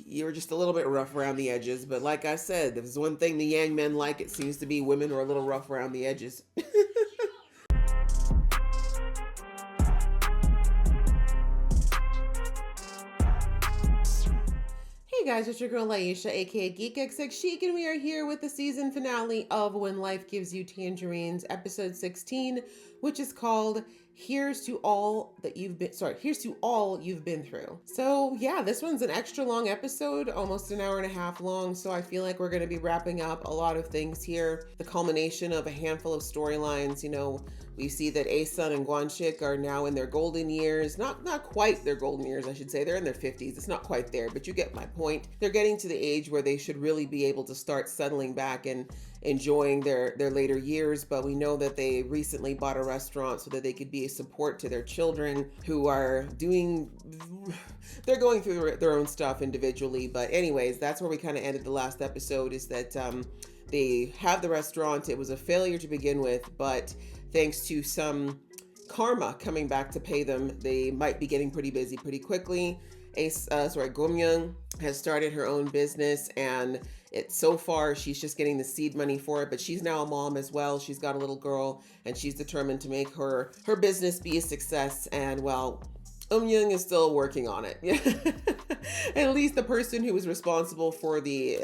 you were just a little bit rough around the edges. But like I said, if there's one thing the Yang men like, it seems to be women who are a little rough around the edges. Hey guys, it's your girl Laisha, aka Geek XX Chic, and we are here with the season finale of When Life Gives You Tangerines, episode 16, which is called Here's to All You've Been Through. So yeah, this one's an extra long episode, almost an hour and a half long, so I feel like we're going to be wrapping up a lot of things here. The culmination of a handful of storylines. We see that Asun and Guanxik are now in their golden years. Not quite their golden years, I should say. They're in their 50s. It's not quite there, but you get my point. They're getting to the age where they should really be able to start settling back and enjoying their later years. But we know that they recently bought a restaurant so that they could be a support to their children who are they're going through their own stuff individually. But anyways, that's where we kind of ended the last episode, is that they have the restaurant. It was a failure to begin with, but thanks to some karma coming back to pay them, they might be getting pretty busy pretty quickly. Gomyoung has started her own business, and so far she's just getting the seed money for it, but she's now a mom as well. She's got a little girl, and she's determined to make her business be a success. And well, Young is still working on it. At least the person who was responsible for the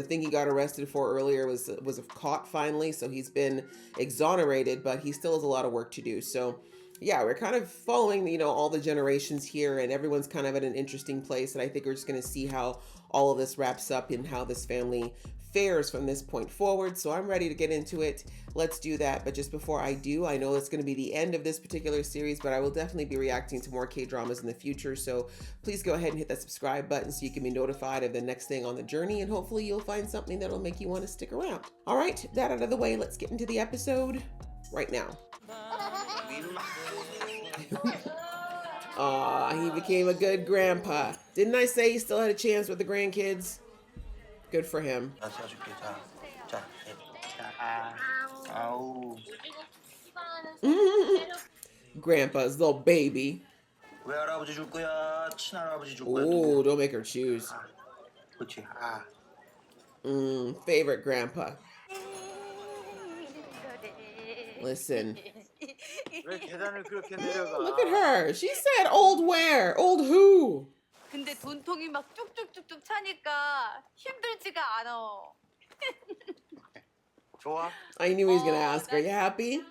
thing he got arrested for earlier was caught finally, so he's been exonerated, but he still has a lot of work to do. So yeah, we're kind of following all the generations here, and everyone's kind of at an interesting place, and I think we're just going to see how all of this wraps up and how this family fares from this point forward. So I'm ready to get into it. Let's do that. But just before I do, I know it's going to be the end of this particular series, but I will definitely be reacting to more K-dramas in the future. So please go ahead and hit that subscribe button so you can be notified of the next thing on the journey, and hopefully you'll find something that'll make you want to stick around. All right, that out of the way, let's get into the episode right now. Aw, he became a good grandpa. Didn't I say he still had a chance with the grandkids? Good for him. Grandpa's little baby. Ooh, don't make her choose. Favorite grandpa. Listen. Look at her. She said old where? Old who? 근데 돈통이 막 쭉쭉쭉쭉 차니까 힘들지가 않아. 좋아? I knew he was gonna ask. Are you happy?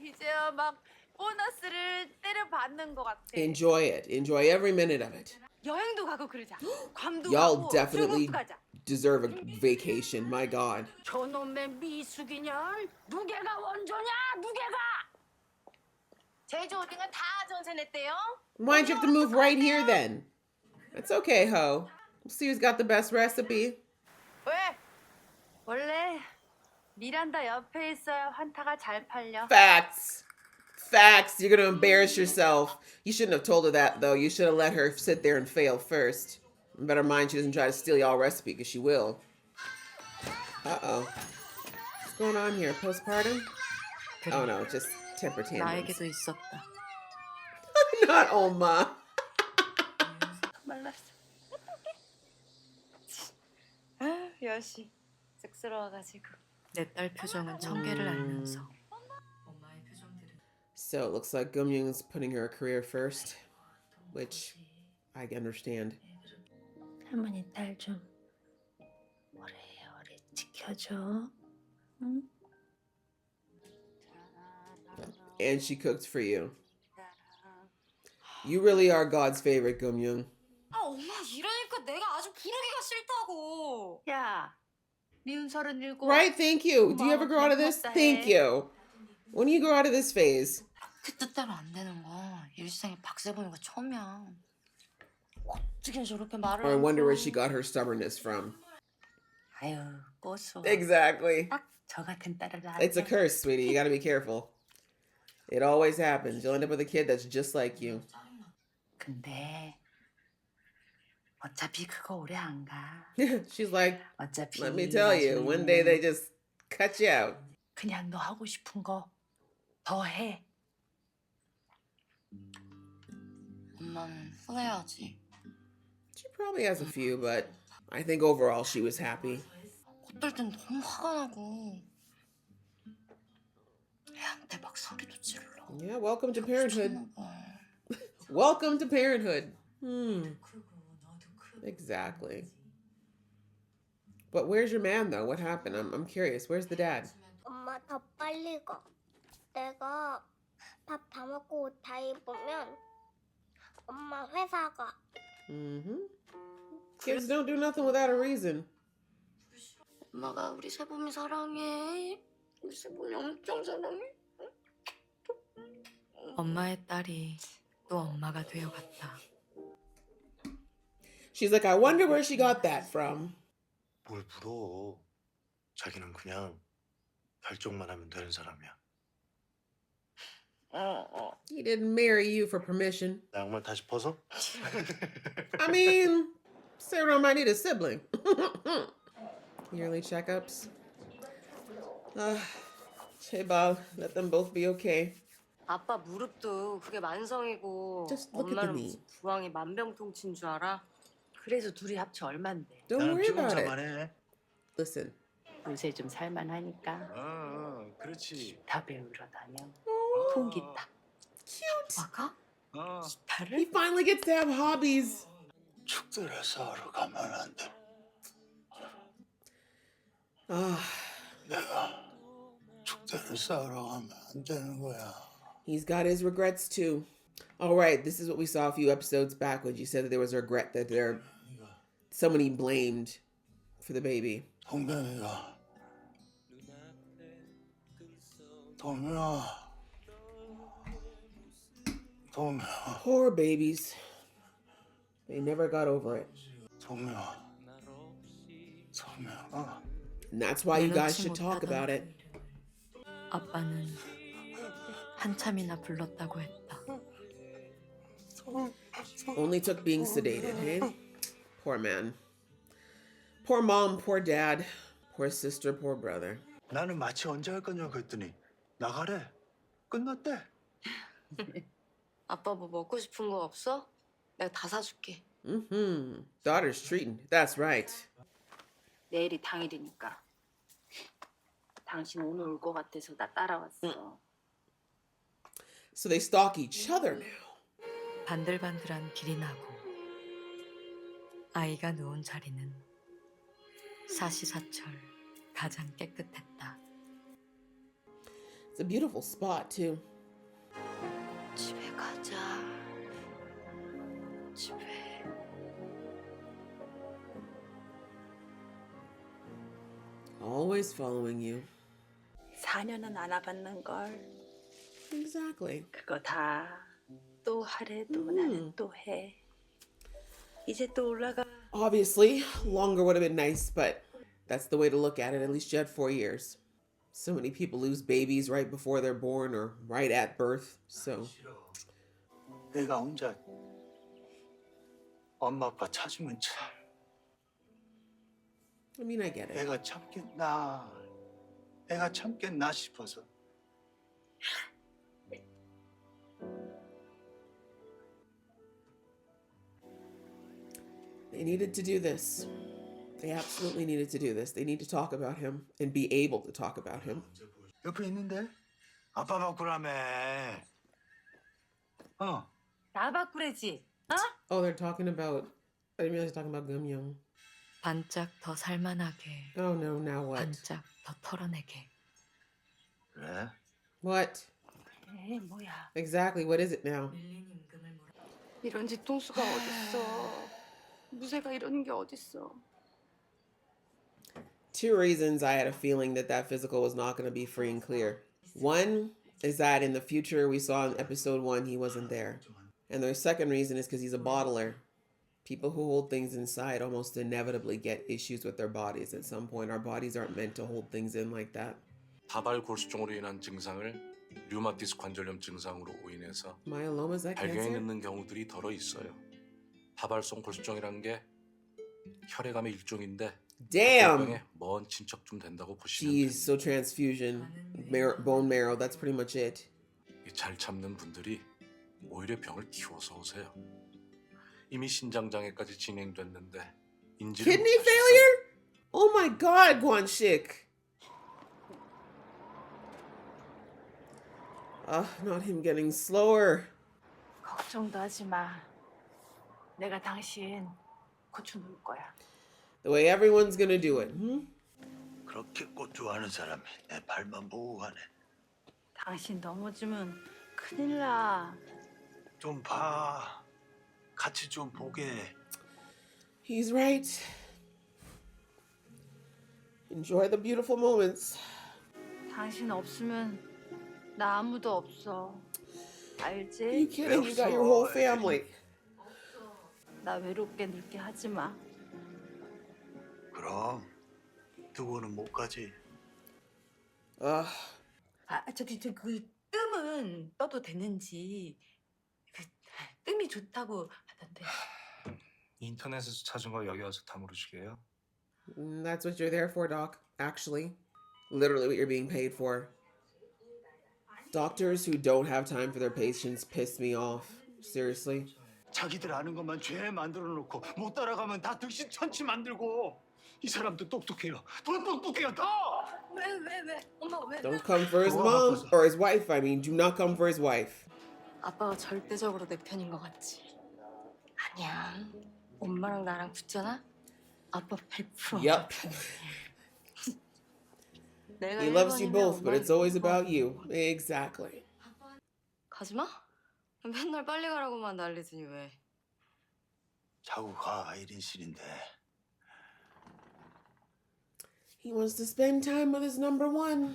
이제야 막 보너스를 때려 받는 것 같아. Enjoy it. Enjoy every minute of it. 여행도 가고 그러자. 괌도 Y'all 가고 definitely 중국 가자. deserve a vacation. My God. 저놈의 미숙이년 누개가 원조냐 누개가? 제주 오징어 다 전세 냈대요. Why'd you have to move right here then? It's okay, ho. We'll see who's got the best recipe. 왜? 원래 미란다 옆에 있어야 환타가 잘 팔려. Facts. Facts. You're gonna embarrass yourself. You shouldn't have told her that, though. You should have let her sit there and fail first. Better mind she doesn't try to steal y'all recipe, because she will. Uh-oh. What's going on here? Postpartum? Oh, no. Just temper tantrums. 나에게도 있었다. Not Oma. 말랐어. 아, 여시 쑥스러워가지고. 내 딸 표정은 청개를 알면서. 엄마의 표정들은. So it looks like Gumyoung's putting her career first, which I understand. 할머니 딸 좀 오래오래 지켜줘. 응? And she cooked for you. You really are God's favorite, Gumyoung. 아, 엄마 이러니까 내가 아주 부르기가 싫다고. 야, 미운 37. Right, thank you. Do you ever grow out of this? Thank you. When do you grow out of this phase? 그 뜻대로 안 되는 거 일생에 박세 보는 거 처음이야. 어떻게 저렇게 말을 Or I wonder where she got her stubbornness from. 아유, 꼬소. Exactly. 딱 저 같은 딸을 낳았네. It's a curse, sweetie. You gotta be careful. It always happens. You'll end up with a kid that's just like you. 근데 어차피 그거 오래 안 가. She's like, 어차피 let me tell you, one day they just cut you out. 그냥 너 하고 싶은 거 더 해. 엄마는 후회하지. She Probably has a few, but I think overall she was happy. 어떨 땐 너무 화가 나고 애한테 막 소리도 질러. Yeah, welcome to 자꾸 parenthood. 미쳤나 봐. Welcome to parenthood. Exactly. But where's your man though? What happened? I'm curious. Where's the dad? 엄마 더 빨리 가. 내가 밥 다 먹고 옷 다 입으면 엄마 회사 가. Kids don't do nothing without a reason. 엄마가 우리 세범이 사랑해. 우리 세범이 엄청 사랑해. 엄마의 딸이 또 엄마가 되어갔다. She's like, I wonder where she got that from. 뭘 물어. 자기는 그냥 결정만 하면 되는 사람이야. He didn't marry you for permission. 나 양말 다시 벗어? I mean, Sarah might need a sibling. Yearly checkups. 제발, let them both be okay. 아빠 무릎도 그게 만성이고 Just look at the 엄마는 knee. 무슨 부항이 만병통치인 줄 알아? 그래서 둘이 합쳐 얼만데. Don't 나는 worry about it. 피곤자만 해. Listen. 요새 좀 살만하니까 그렇지. 다 배우러 다녀. 통기타. Cute. 아빠가? He 기타를? finally gets to have hobbies. 축제를 싸우러 가면 안 돼. 내가 축제를 싸우러 가면 안 되는 거야. He's got his regrets too. All right, this is what we saw a few episodes back when you said that there was a regret that somebody blamed for the baby. 동명이가 동명아 Poor babies. They never got over it. 동명아 And that's why you guys should talk about it. 아빠는 한참이나 불렀다고 했다. Only took being sedated, hey? Poor man. Poor mom, poor dad, poor sister, poor brother. 나는 마취 언제 할 거냐고 했더니 나가래. 끝났대. 아빠 뭐 먹고 싶은 거 없어? 내가 다 사줄게. Daughter's treating. That's right. 내일이 당일이니까. 당신 오늘 올 것 같아서 나 따라왔어. So they stalk each other now. 반들반들한 길이 나고 아이가 누운 자리는 사시사철 가장 깨끗했다. It's a beautiful spot too. 집에 가자. 집에. Always following you. 4년은 안 와봤는 걸. Exactly. 그거 다 또 하래도 나는 또 해. 이제 또 올라가. Obviously, longer would have been nice, but that's the way to look at it. At least you had 4 years. So many people lose babies right before they're born or right at birth. So 내가 혼자 엄마 아빠 찾으면 참 I mean, I get it. 애가 참겠나 싶어서. They needed to do this. They absolutely needed to do this. They need to talk about him and be able to talk about him. 옆에 있는데? 아빠 바꾸라며. 나 바꾸래지. Oh, they're talking about. I didn't realize they're talking about Gumyoung. 반짝 더 살만하게. Oh no, now what? 반짝 더 털어내게. 그래? What? 에 뭐야. Exactly, what is it now? 이런 뒤통수가 어딨어. 무쇠가 이러는 게 어딨어. 2 reasons I had a feeling that that physical was not going to be free and clear. One is that in the future we saw in episode 1 he wasn't there. And the second reason is because he's a bottler. People who hold things inside almost inevitably get issues with their bodies at some point. Our bodies aren't meant to hold things in like that. 다발 골수증으로 인한 증상을 류마티스 관절염 증상으로 오인해서 Myeloma, is that 발경이 cancer? 늦는 경우들이 더러 있어요. 다발성 골수증이라는 게 혈액암의 일종인데 Damn! 병에 먼 친척쯤 된다고 보시면 Jeez, 됩니다. so transfusion, bone marrow, that's pretty much it. 잘 참는 분들이 오히려 병을 키워서 오세요. 이미 신장장애까지 진행됐는데 인지를 Kidney 못하셨어요. failure? Oh my god, Guan-shik. Not him getting slower. 걱정도 하지 마. 내가 당신 고쳐놓을 거야. The way everyone's gonna do it. 그렇게 꽃 좋아하는 사람이 내 발만 보고 가네. 당신 넘어지면 큰일 나. 좀 봐. 같이 좀 보게. He's right. Enjoy the beautiful moments. 당신 없으면 나 아무도 없어. Are you 알지? kidding? You got your whole family. 나 외롭게 늙게 하지 마. 그럼 두고는 못 가지. 그 뜸은 떠도 되는지 그 뜸이 좋다고 하던데. 인터넷에서 찾은 거 여기 와서 다 물으시게요? That's what you're there for, Doc. Actually. Literally what you're being paid for. Doctors who don't have time for their patients piss me off. Seriously. 자기들 아는 것만 죄 만들어 놓고 못 따라가면 다 득신천치 만들고. 이 사람도 똑똑해요. 더 똑똑해요, 더! 왜? 엄마 왜? Don't come for his mom. Or his wife, I mean. Do not come for his wife. 아빠가 절대적으로 내 편인 것 같지? 아니야. 엄마랑 나랑 붙잖아? 아빠 100% Yup. 내가 He loves you 1번이면 both, but it's always 엄마는 about you. Exactly. 가지마? 맨날 빨리 가라고만 난리더니 왜? 자고 가, 1인실인데. He wants to spend time with his number one.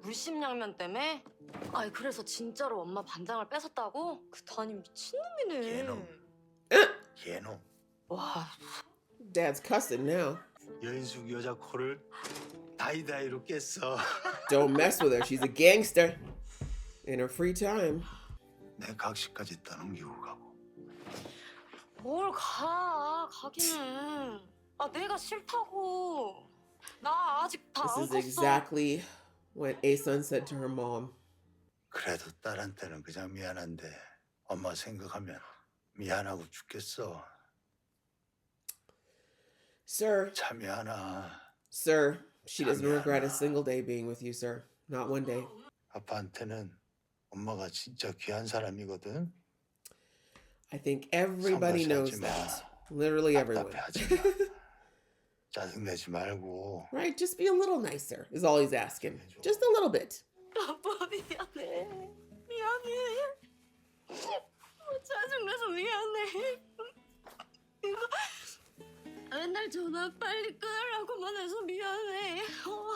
물심양면 때문에? 아이 그래서 진짜로 엄마 반장을 뺏었다고? 그 단이 미친놈이네. 걔놈. 걔놈. 와 Dad's cussing now. 여인숙 여자 코를 다이다이로 깼어. Don't mess with her. She's a gangster. In her free time. 내 각시까지 떠넘기고 가고. 뭘 가기는. 아 내가 싫다고. 나 아직 다 This 안 is 컸어. exactly what A-sun said to her mom. 그래도 딸한테는 그냥 미안한데 엄마 생각하면 미안하고 죽겠어. Sir, 잠이 안 와. sir, she doesn't regret a single day being with you, sir. Not one day. 아빠한테는 엄마가 진짜 귀한 사람이거든. I think everybody knows 성가시하지 마. that. Literally everyone. 답답해하지 마. 짜증내지 말고. Right? Just be a little nicer, is all he's asking. Just a little bit. 아빠 미안해. 짜증나서 미안해. 이거 맨날 전화 빨리 끊으라고만 해서 미안해.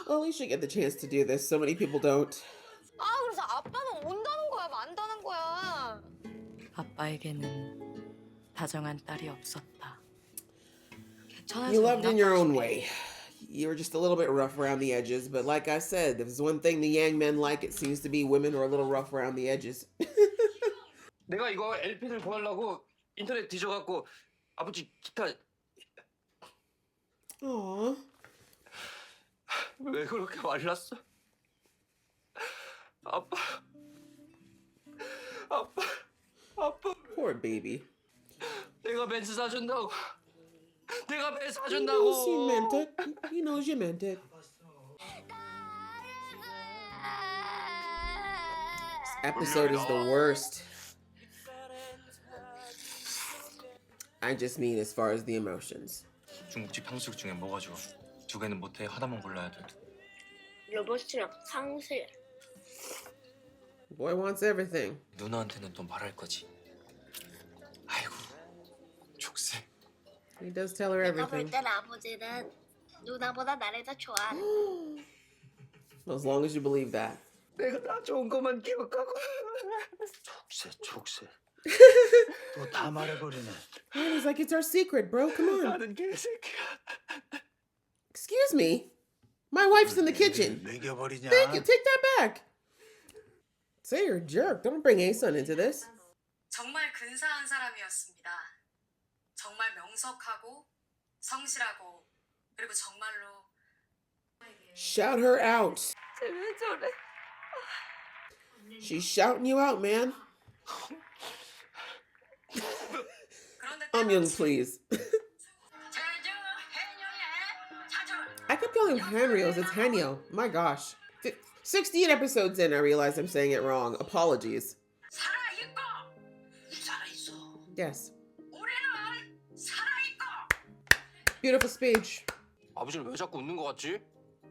Well, at least you get the chance to do this. So many people don't. 아 그래서 아빠는 온다는 거야 만다는 거야. 아빠에게는 다정한 딸이 없었다. You loved in your own way. You were just a little bit rough around the edges, but like I said, if there's one thing the Yang men like, it seems to be women who are a little rough around the edges. 내가 이거 LP를 구하려고 인터넷 뒤져갖고 아버지 기타 Aww. 왜 그렇게 말랐어? 아빠 Poor baby. 내가 벤츠 사준다고 내가 벤츠 He knows you meant 사준다고 it. He knows you meant it. This episode is the worst. I just mean as far as the emotions. 중국집 탕수육 중에 뭐가 좋아? 두 개는 못해 하나만 골라야 돼. 로봇이랑 상실. Boy wants everything. 누나한테는 또 말할 거지. 아이고 족쇄. He does tell her 내가 볼 everything. 땐 아버지는 누나보다 나를 더 좋아하는. As long as you believe that. 내가 다 좋은 것만 기억하고 족쇄. 또 다 말해버리네. And he's like, it's our secret, bro. Come on. 나는 개새끼야. Excuse me. My wife's in the kitchen. 매겨버리냐? Take that back. Say you're a jerk. Don't bring A-sun into this. 정말 근사한 사람이었습니다. 정말 명석하고 성실하고 그리고 정말로 Shout her out. 쟤왜 저래? She's shouting you out, man. Young, please. I kept calling him Henrios. It's Henio. My gosh. 16 episodes in, I realized I'm saying it wrong. Apologies. Yes. Beautiful speech. 아버지는 왜 자꾸 웃는 거 같지?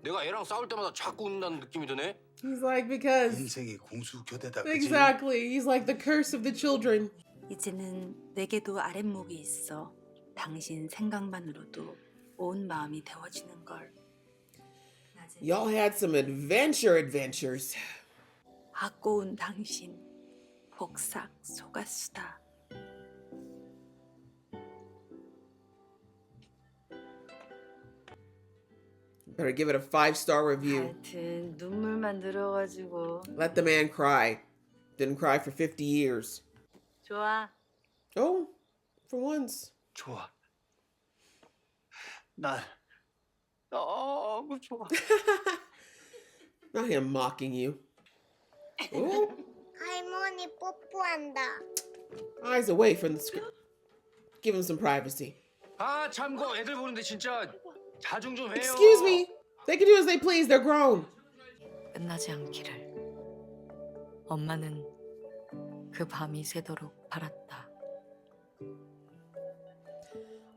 내가 애랑 싸울 때마다 자꾸 웃는다는 느낌이 드네. He's like, because. 인생이 공수교대다. 그치? Exactly. He's like the curse of the children. 이제는 내게도 아랫목이 있어. 당신 생각만으로도 온 마음이 데워지는 걸. Y'all had some adventures. 아까운 당신 복삭 속았수다. Better give it a 5-star review. 하여튼 눈물만 늘어가지고. Let the man cry. Didn't cry for 50 years. 좋아. Oh, for once. 좋아. 난 너무 좋아. Not him mocking you. Ooh. 할머니 뽀뽀한다. Eyes away from the screen. Give him some privacy. 아 참고 애들 보는데 진짜 자중 좀 해요. Excuse me. They can do as they please. They're grown. 끝나지 않기를. 엄마는 그 밤이 새도록 바랐다.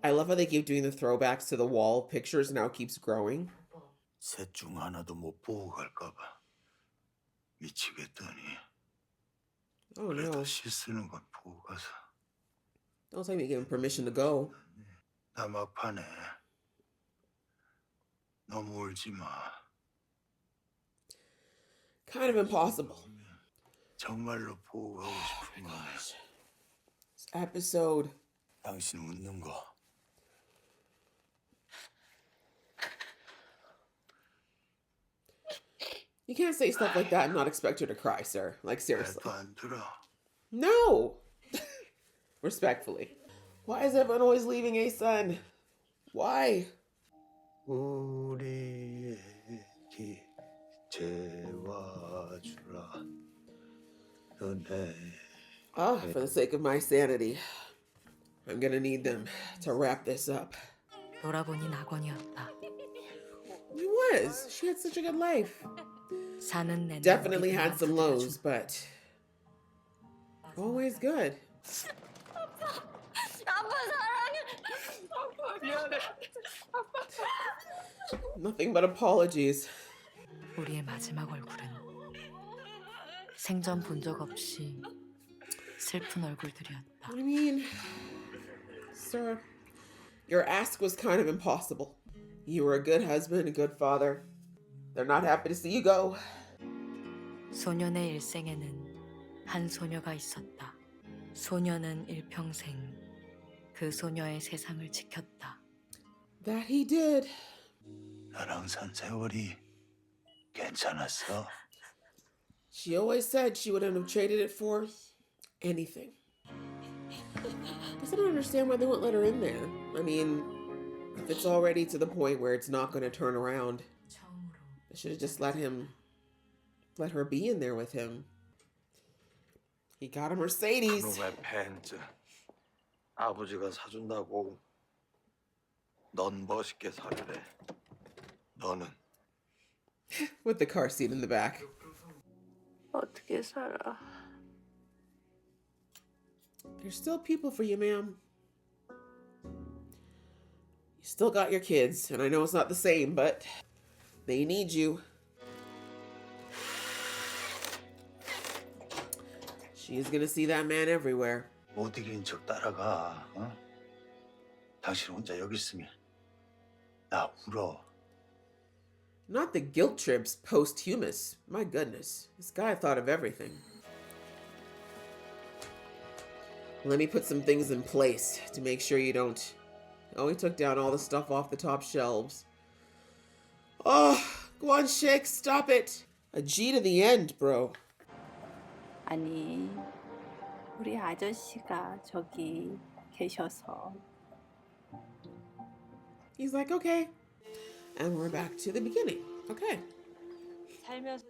I love how they keep doing the throwbacks to the wall pictures and how it keeps growing. 셋 중 하나도 못 보고 갈까봐 미치겠더니. Oh 그래도 no. 씻는 건 보고 가서. Don't tell me to give him permission to go. 나 막판에 너무 울지 마. Kind of impossible. 정말로 보고 가고 싶은 거야. This episode. 당신 웃는 거. You can't say stuff like that and not expect her to cry, sir. Like, seriously. 말도 안 들어. No! Respectfully. Why is everyone always leaving a son? Why? 우리의 기 재워주라. 너네. Ah, for the sake of my sanity, I'm gonna need them to wrap this up. 돌아보니 낙원이었다. He was. She had such a good life. 사는 내내 Definitely 우리 had some 그만 lows, but always good. Nothing but apologies. 우리의 마지막 얼굴은 생전 본 적 없이 슬픈 얼굴들이었다. I mean, sir, your ask was kind of impossible. You were a good husband, a good father. They're not happy to see you go. 소년의 일생에는 한 소녀가 있었다. 소녀는 일평생 그 소녀의 세상을 지켰다. That he did. 나랑 산 세월이 괜찮았어. She always said she wouldn't have traded it for anything. Guess I don't understand why they won't let her in there. I mean, if it's already to the point where it's not going to turn around, they should have just let her be in there with him. He got a Mercedes. 그놈의 벤츠 아버지가 사준다고 넌 멋있게 살래. 너는 With the car seat in the back. 어떻게 살아? There's still people for you, ma'am. You still got your kids, and I know it's not the same, but they need you. She's gonna see that man everywhere. 못 이기는 척 따라가. 어? 당신 혼자 여기 있으면 나 울어. Not the guilt trips posthumous. My goodness. This guy thought of everything. Let me put some things in place to make sure you don't... Oh, he took down all the stuff off the top shelves. Oh, go on, Shake. Stop it. A G to the end, bro. 아니, 우리 아저씨가 저기 계셔서. He's like, okay. And we're back to the beginning. Okay. 살면서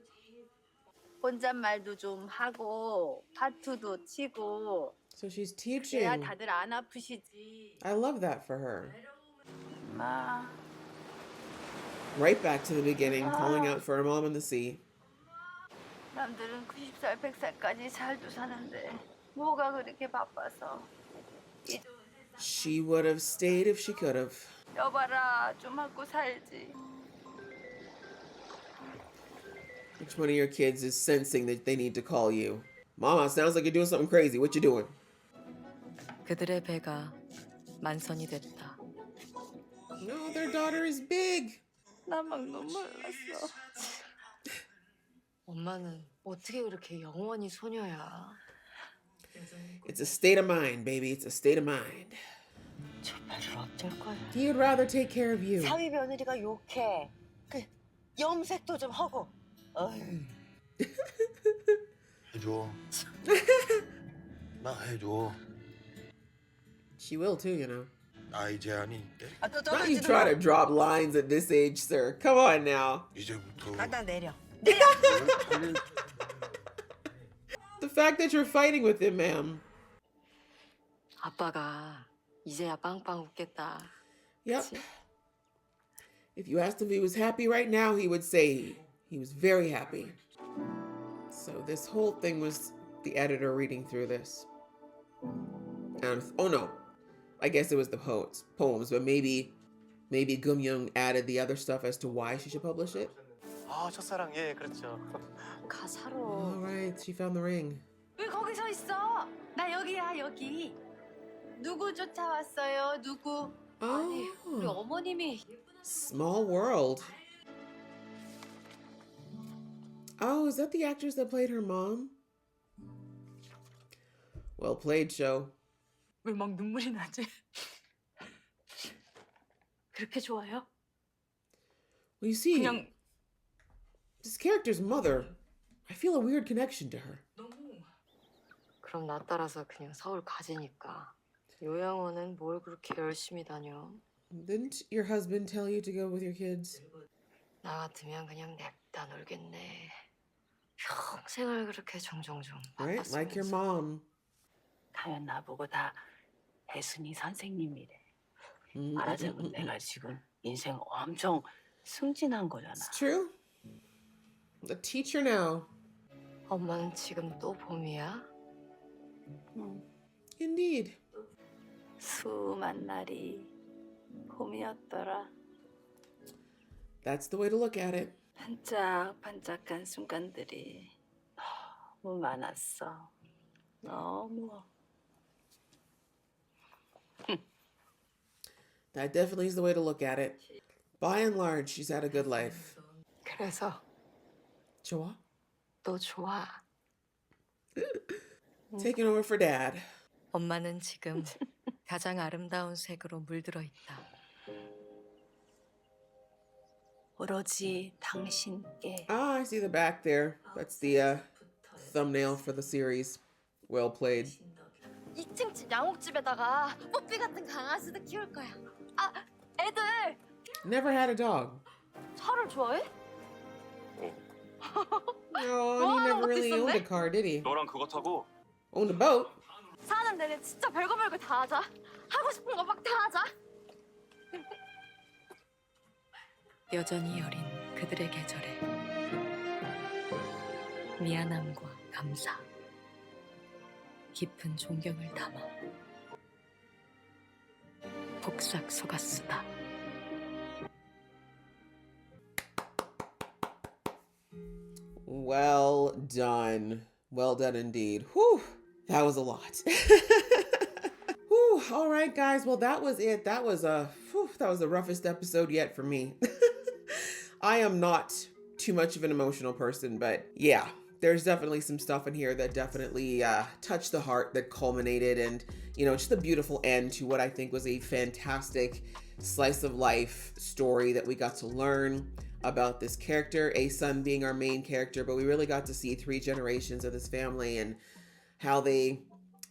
혼잣말도 좀 하고 파투도 치고 So she's 그래야 teaching. 다들 안 아프시지. I love that for her. 엄마. Right back to the beginning, calling out for her mom in the sea. 남들은 90살, 100살까지 잘도 사는데 뭐가 그렇게 바빠서. 이 좋은 세상 She would have stayed if she could have. 여봐라, 좀 먹고 살지. Which one of your kids is sensing that they need to call you? Mama, sounds like you're doing something crazy. What you doing? 그들의 배가 만선이 됐다. No, their daughter is big. 나 막 눈물 났어. 엄마는 어떻게 그렇게 영원히 소녀야? It's a state of mind, baby. It's a state of mind. 정말을 어쩔 거야? He would rather take care of you. 사위 며느리가 욕해. 그 염색도 좀 하고. 어휴. 해줘. 나 해줘. She will too, you know. 나이 제한이 있대. 아, 또 Why don't you 떨어지는 try to 거. drop lines at this age, sir? Come on now. 이제부터 갖다 내려. The fact that you're fighting with him, ma'am. 아빠가 이제야 빵빵 웃겠다. Yep. 그치? If you asked him if he was happy right now, he would say he was very happy. So this whole thing was the editor reading through this. And oh no, I guess it was the poems, but maybe Gum Young added the other stuff as to why she should publish it. 아, 첫사랑 예, 그렇죠. 가사로. All right, she found the ring. 왜 거기 서 있어? 나 여기야, 여기. 누구 쫓아왔어요? 누구? 아니, 우리 Oh, 어머님이 small world. Oh, is that the actress that played her mom? Well played, show. 왜 막 눈물이 나지? 그렇게 좋아요? Well, you see, 그냥 this character's mother, I feel a weird connection to her. 너무 그럼 나 따라서 그냥 서울 가지니까. 요양원은 뭘 그렇게 열심히 다녀? Didn't your husband tell you to go with your kids? 나 같으면 그냥 냅다 놀겠네. 평생을 그렇게 정정정 Right? Like your 바빴으면서. mom. 다연 나보고 다 혜순이 선생님이래. Mm, 말하자면 내가 지금 인생 엄청 승진한 거잖아. It's true. A teacher now. 엄마는 지금 또 봄이야? Indeed. 수많은 날이 봄이었더라. That's the way to look at it. 반짝반짝한 순간들이 너무 많았어. 너무. That definitely is the way to look at it. By and large, she's had a good life. 그래서 좋아? 또 좋아. Taking over for dad. 엄마는 지금 가장 아름다운 색으로 물들어 있다. 오로지 당신께. Ah, I see the back there. That's the thumbnail for the series. Well played. 2층 집 양옥집에다가 뽀삐 같은 강아지도 키울 거야. 아, 애들 Never had a dog. 차를 좋아해? No, he never really owned a car, did he? 너랑 그거 타고 Owned a boat. 사는 내내 진짜 별거 다 하자. 하고 싶은 거 막 다 하자. 여전히 여린 그들의 계절에 미안함과 감사, 깊은 존경을 담아 복삭 속았수다. Well done. Well done indeed. Whew, that was a lot. Whew, all right, guys. Well, that was it. That was the roughest episode yet for me. I am not too much of an emotional person, but yeah, there's definitely some stuff in here that definitely touched the heart, that culminated, and just a beautiful end to what I think was a fantastic slice of life story that we got to learn about this character, A-Sun being our main character, but we really got to see 3 generations of this family and how they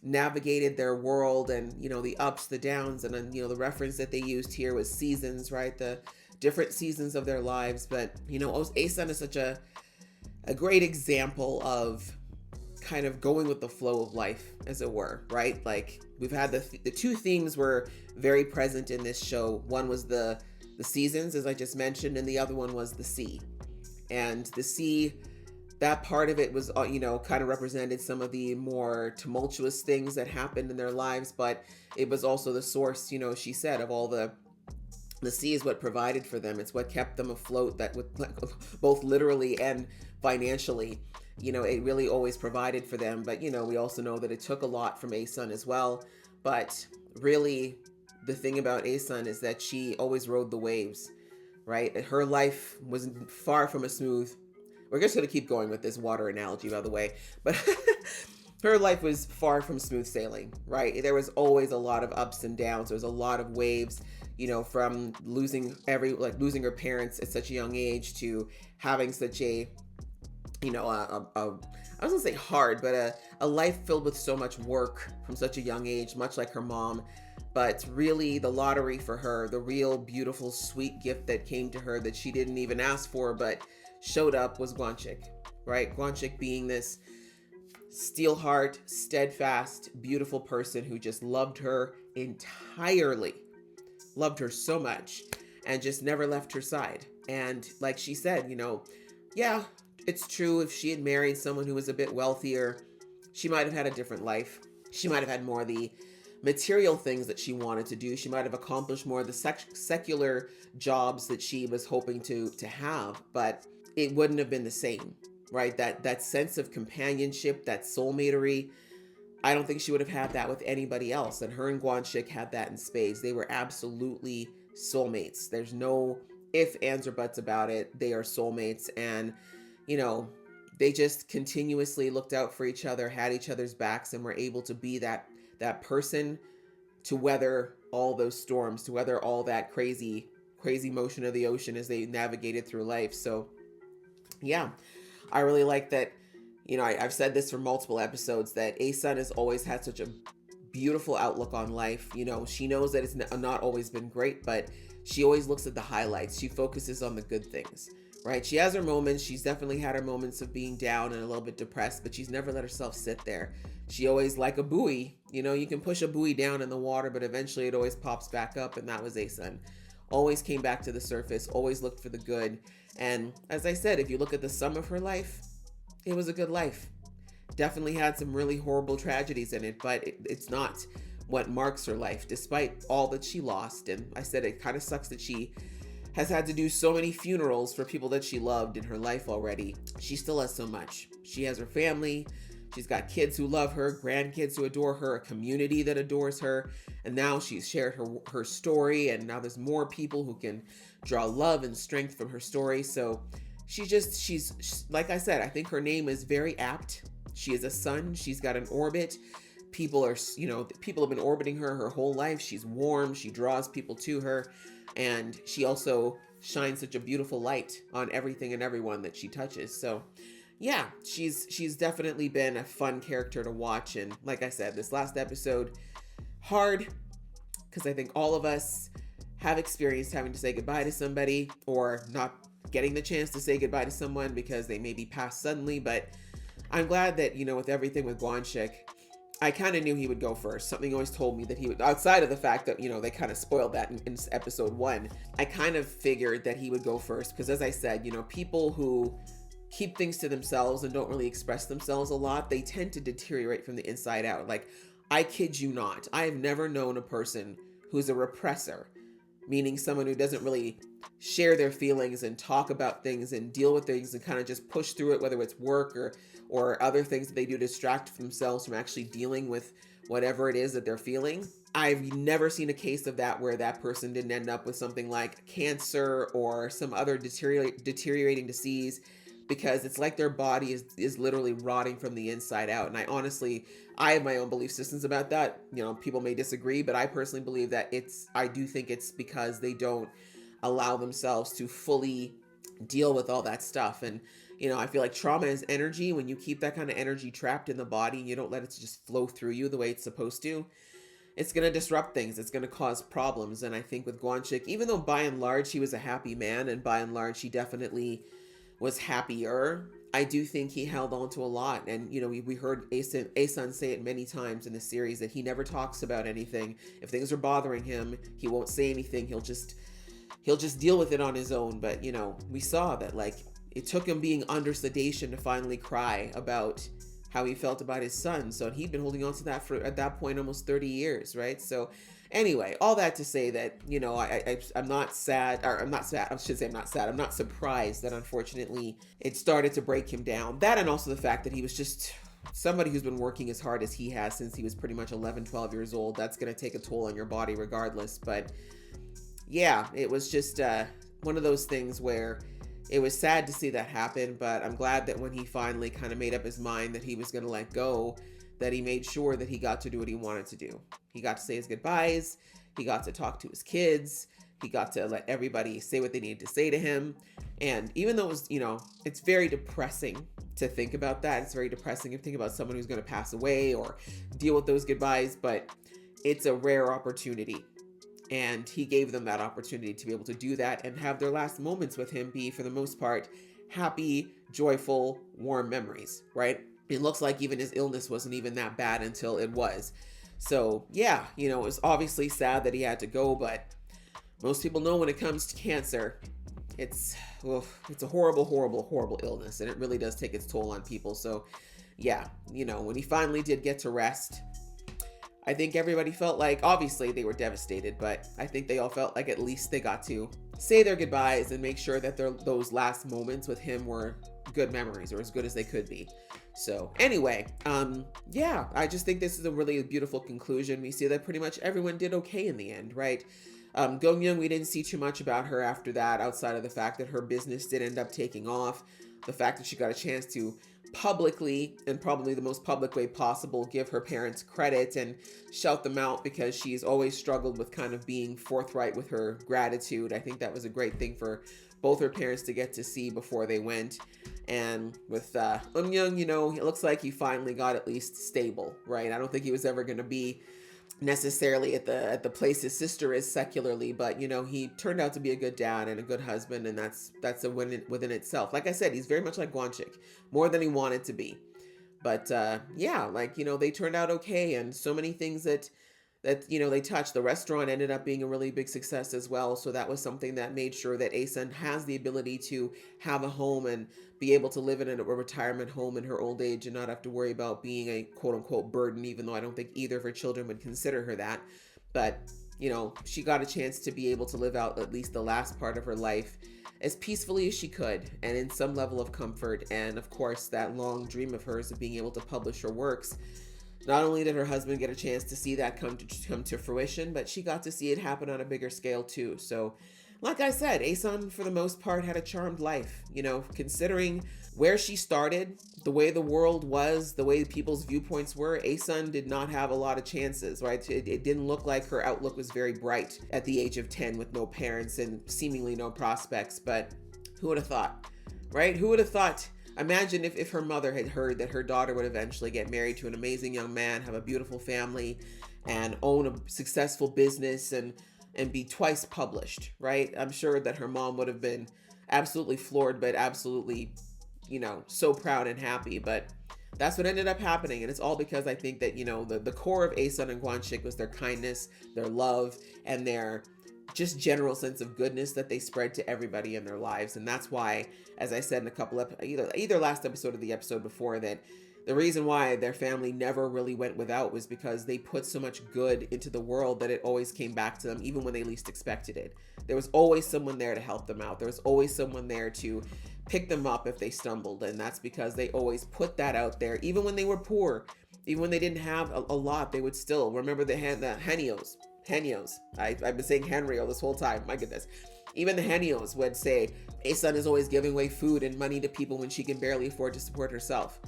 navigated their world, and the ups, the downs, and then the reference that they used here was seasons, right? The different seasons of their lives. But A-Sun is such a great example of kind of going with the flow of life, as it were, right? Like we've had the two themes were very present in this show. One was the seasons, as I just mentioned, and the other one was the sea. And the sea, that part of it was, kind of represented some of the more tumultuous things that happened in their lives, but it was also the source, she said, of all the sea is what provided for them. It's what kept them afloat, that with both literally and financially, it really always provided for them. But, we also know that it took a lot from Asun as well. But really, the thing about Asun is that she always rode the waves, right? Her life was far from a smooth. We're just going to keep going with this water analogy, by the way. But her life was far from smooth sailing, right? There was always a lot of ups and downs. There was a lot of waves, from losing her parents at such a young age to having such a, I was gonna say hard, but a life filled with so much work from such a young age, much like her mom. But really, the lottery for her, the real beautiful, sweet gift that came to her that she didn't even ask for, but showed up, was Gwanchik, right? Gwanchik being this steel heart, steadfast, beautiful person who just loved her entirely, loved her so much, and just never left her side. And like she said, yeah, it's true, if she had married someone who was a bit wealthier, she might have had a different life. She might have had more of the material things that she wanted to do. She might have accomplished more of the secular jobs that she was hoping to have, but it wouldn't have been the same, right? That sense of companionship, that soulmatery, I don't think she would have had that with anybody else. And her and Gwanchik had that in spades. They were absolutely soulmates. There's no if, ands, or buts about it. They are soulmates. And, they just continuously looked out for each other, had each other's backs, and were able to be that person to weather all those storms, to weather all that crazy motion of the ocean as they navigated through life. So yeah, I really like that. I've said this for multiple episodes, that Asun has always had such a beautiful outlook on life. She knows that it's not always been great, but she always looks at the highlights. She focuses on the good things, right? She has her moments. She's definitely had her moments of being down and a little bit depressed, but she's never let herself sit there. She always, like a buoy, you can push a buoy down in the water, but eventually it always pops back up. And that was Asun. Always came back to the surface, always looked for the good. And as I said, if you look at the sum of her life, it was a good life. Definitely had some really horrible tragedies in it, but it's not what marks her life, despite all that she lost. And I said it kind of sucks that she has had to do so many funerals for people that she loved in her life already. She still has so much. She has her family. She's got kids who love her, grandkids who adore her, a community that adores her. And now she's shared her story, and now there's more people who can draw love and strength from her story. So she's like I said, I think her name is very apt. She is a sun. She's got an orbit. People have been orbiting her whole life. She's warm. She draws people to her. And she also shines such a beautiful light on everything and everyone that she touches. So yeah, she's definitely been a fun character to watch. And like I said, this last episode, hard, because I think all of us have experienced having to say goodbye to somebody, or not getting the chance to say goodbye to someone because they may be passed suddenly. But I'm glad that, with everything with Gwanchik, I kind of knew he would go first. Something always told me that he would, outside of the fact that, they kind of spoiled that in episode 1. I kind of figured that he would go first because, as I said, people who keep things to themselves and don't really express themselves a lot, they tend to deteriorate from the inside out. Like, I kid you not, I have never known a person who's a repressor, meaning someone who doesn't really share their feelings and talk about things and deal with things and kind of just push through it, whether it's work or other things that they do to distract themselves from actually dealing with whatever it is that they're feeling. I've never seen a case of that where that person didn't end up with something like cancer or some other deteriorating disease, because it's like their body is literally rotting from the inside out. And I have my own belief systems about that. People may disagree, but I personally believe that I do think it's because they don't allow themselves to fully deal with all that stuff. And, I feel like trauma is energy. When you keep that kind of energy trapped in the body and you don't let it just flow through you the way it's supposed to, it's going to disrupt things. It's going to cause problems. And I think with Gwanchik, even though by and large he was a happy man, and by and large he definitely was happier, I do think he held on to a lot. And, you know, we heard Asun say it many times in the series that he never talks about anything. If things are bothering him, he won't say anything. He'll just deal with it on his own. But, you know, we saw that, like, it took him being under sedation to finally cry about how he felt about his son. So he'd been holding on to that for, at that point, almost 30 years, right? So anyway, all that to say that, you know, I'm not sad, or I'm not sad, I should say I'm not sad. I'm not surprised that unfortunately it started to break him down. That, and also the fact that he was just somebody who's been working as hard as he has since he was pretty much 11, 12 years old. That's going to take a toll on your body regardless. But yeah, it was just one of those things where it was sad to see that happen, but I'm glad that when he finally kind of made up his mind that he was going to let go, that he made sure that he got to do what he wanted to do. He got to say his goodbyes. He got to talk to his kids. He got to let everybody say what they needed to say to him. And even though it was, you know, it's very depressing to think about that. It's very depressing to think about someone who's going to pass away or deal with those goodbyes, but it's a rare opportunity. And he gave them that opportunity to be able to do that and have their last moments with him be, for the most part, happy, joyful, warm memories, right? It looks like even his illness wasn't even that bad until it was. So yeah, you know, it was obviously sad that he had to go, but most people know when it comes to cancer, it's a horrible, horrible, horrible illness, and it really does take its toll on people. So yeah, you know, when he finally did get to rest, I think everybody felt like, obviously they were devastated, but I think they all felt like at least they got to say their goodbyes and make sure that those last moments with him were good memories, or as good as they could be. So anyway, yeah, I just think this is a really beautiful conclusion. We see that pretty much everyone did okay in the end, right? Gong Young, we didn't see too much about her after that, outside of the fact that her business did end up taking off. The fact that she got a chance to publicly, and probably the most public way possible, give her parents credit and shout them out, because she's always struggled with kind of being forthright with her gratitude. I think that was a great thing for both her parents to get to see before they went. And with Young, you know, it looks like he finally got at least stable, right? I don't think he was ever going to be necessarily at the place his sister is secularly, but you know, he turned out to be a good dad and a good husband, and that's a win within itself. Like I said, he's very much like Guanchik, more than he wanted to be. But yeah, like, you know, they turned out okay, and so many things that you know they touched. The restaurant ended up being a really big success as well, so that was something that made sure that Asun has the ability to have a home and be able to live in a retirement home in her old age and not have to worry about being a quote-unquote burden, even though I don't think either of her children would consider her that. But you know, she got a chance to be able to live out at least the last part of her life as peacefully as she could, and in some level of comfort. And of course, that long dream of hers of being able to publish her works, not only did her husband get a chance to see that come to fruition, but she got to see it happen on a bigger scale too. So like I said, Asun for the most part had a charmed life, you know, considering where she started, the way the world was, the way people's viewpoints were. Asun did not have a lot of chances, right? It didn't look like her outlook was very bright at the age of 10 with no parents and seemingly no prospects. But who would have thought, right? Who would have thought? Imagine if her mother had heard that her daughter would eventually get married to an amazing young man, have a beautiful family, and own a successful business and be twice published, right? I'm sure that her mom would have been absolutely floored, but absolutely, you know, so proud and happy. But that's what ended up happening. And it's all because I think that, you know, the core of Asun and Guanchik was their kindness, their love, and their just general sense of goodness that they spread to everybody in their lives. And that's why, as I said in a couple of either last episode or the episode before, that the reason why their family never really went without was because they put so much good into the world that it always came back to them, even when they least expected it. There was always someone there to help them out. There was always someone there to pick them up if they stumbled. And that's because they always put that out there, even when they were poor, even when they didn't have a lot, they would still remember the Henios. I've been saying Henrio this whole time. My goodness. Even the Henios would say, Asun is always giving away food and money to people when she can barely afford to support herself,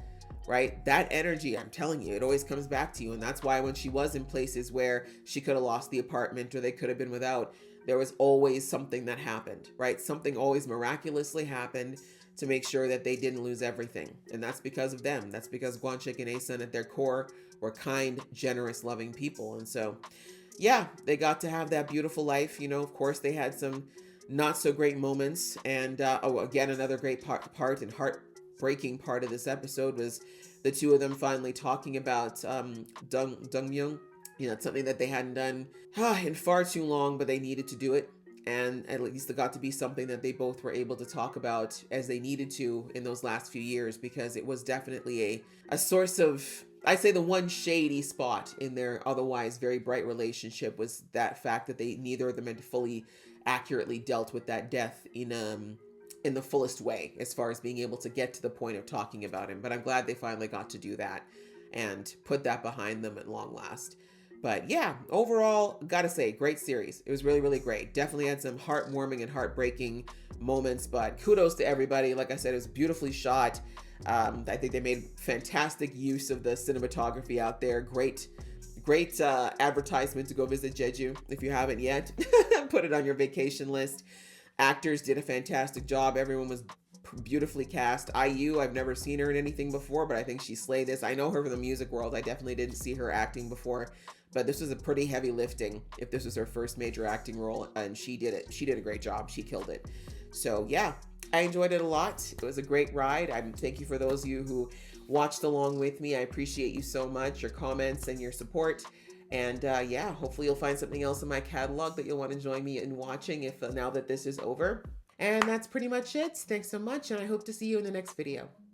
right? That energy, I'm telling you, it always comes back to you. And that's why when she was in places where she could have lost the apartment or they could have been without, there was always something that happened, right? Something always miraculously happened to make sure that they didn't lose everything. And that's because of them. That's because Guanchik and Asun at their core were kind, generous, loving people. And so, yeah, they got to have that beautiful life. You know, of course, they had some not so great moments. And again, another great part and breaking part of this episode was the two of them finally talking about Dongmyeong. You know, it's something that they hadn't done in far too long, but they needed to do it. And at least it got to be something that they both were able to talk about as they needed to in those last few years, because it was definitely a source of, I'd say, the one shady spot in their otherwise very bright relationship was that fact that neither of them had fully accurately dealt with that death in the fullest way, as far as being able to get to the point of talking about him. But I'm glad they finally got to do that and put that behind them at long last. But yeah, overall, gotta say, great series. It was really, really great. Definitely had some heartwarming and heartbreaking moments, but kudos to everybody. Like I said, it was beautifully shot. I think they made fantastic use of the cinematography out there. Great advertisement to go visit Jeju if you haven't yet. Put it on your vacation list. Actors did a fantastic job. Everyone was beautifully cast. IU, I've never seen her in anything before, but I think she slayed this. I know her from the music world. I definitely didn't see her acting before, but this was a pretty heavy lifting if this was her first major acting role, and she did it. She did a great job. She killed it. So yeah, I enjoyed it a lot. It was a great ride. Thank you for those of you who watched along with me. I appreciate you so much, your comments and your support. And yeah, hopefully you'll find something else in my catalog that you'll want to join me in watching if now that this is over. And that's pretty much it. Thanks so much, and I hope to see you in the next video.